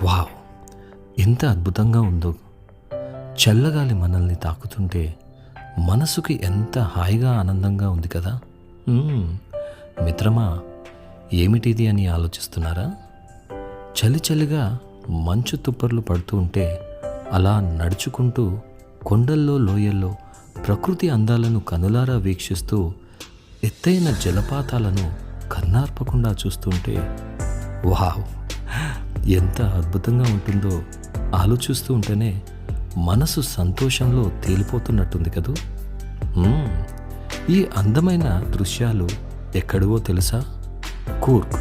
Wow! ఎంత అద్భుతంగా ఉందో. చల్లగాలి మనల్ని తాకుతుంటే మనసుకి ఎంత హాయిగా ఆనందంగా ఉంది కదా. మిత్రమా, ఏమిటిది అని ఆలోచిస్తున్నారా? చలి చలిగా మంచు తుప్పర్లు పడుతూ ఉంటే అలా నడుచుకుంటూ కొండల్లో లోయల్లో ప్రకృతి అందాలను కనులారా వీక్షిస్తూ ఎత్తైన జలపాతాలను కన్నార్పకుండా చూస్తుంటే వావ్, ఎంత అద్భుతంగా ఉంటుందో. ఆలోచిస్తూ ఉంటేనే మనసు సంతోషంలో తేలిపోతున్నట్టుంది కదూ. ఈ అందమైన దృశ్యాలు ఎక్కడివో తెలుసా? Coorg,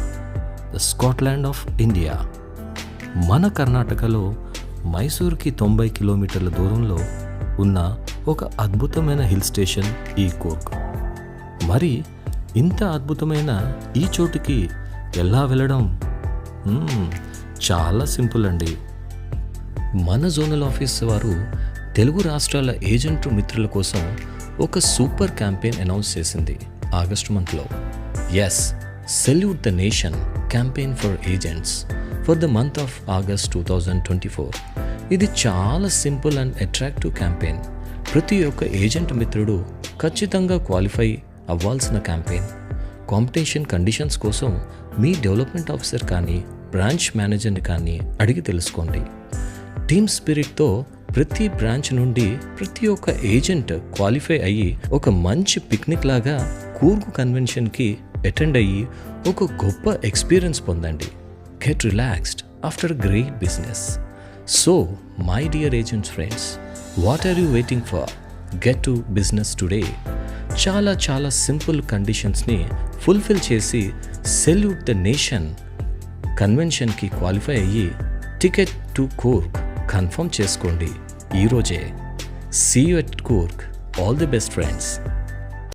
the Scotland of India. మన కర్ణాటకలో మైసూర్కి 90 కిలోమీటర్ల దూరంలో ఉన్న ఒక అద్భుతమైన హిల్ స్టేషన్ ఈ కూర్గ్. మరి ఇంత అద్భుతమైన ఈ చోటుకి ఎలా వెళ్ళడం? చాలా సింపుల్ అండి. మన జోనల్ ఆఫీస్ వారు తెలుగు రాష్ట్రాల ఏజెంట్ మిత్రుల కోసం ఒక సూపర్ క్యాంపెయిన్ అనౌన్స్ చేసింది ఆగస్టు మంత్లో. Yes, salute the nation campaign for agents for the month of August 2024. ఇది చాలా సింపుల్ అండ్ అట్రాక్టివ్ క్యాంపెయిన్. ప్రతి ఒక్క ఏజెంట్ మిత్రుడు ఖచ్చితంగా క్వాలిఫై అవ్వాల్సిన క్యాంపెయిన్. కాంపిటీషన్ కండిషన్స్ కోసం మీ డెవలప్మెంట్ ఆఫీసర్ కానీ బ్రాంచ్ మేనేజర్ని కానీ అడిగి తెలుసుకోండి. టీమ్ స్పిరిట్తో ప్రతి బ్రాంచ్ నుండి ప్రతి ఒక్క ఏజెంట్ క్వాలిఫై అయ్యి ఒక మంచి పిక్నిక్ లాగా కూర్గ్ కన్వెన్షన్కి అటెండ్ అయ్యి ఒక గొప్ప ఎక్స్పీరియన్స్ పొందండి. Get relaxed after great business. So my dear agents friends, what are you waiting for? Get to business today. చాలా చాలా సింపుల్ కండిషన్స్ని ఫుల్ఫిల్ చేసి సెల్యూట్ ద నేషన్ కన్వెన్షన్కి క్వాలిఫై అయ్యి టికెట్ టు కూర్గ్ కన్ఫర్మ్ చేసుకోండి ఈరోజే. See you at Coorg. All the best friends.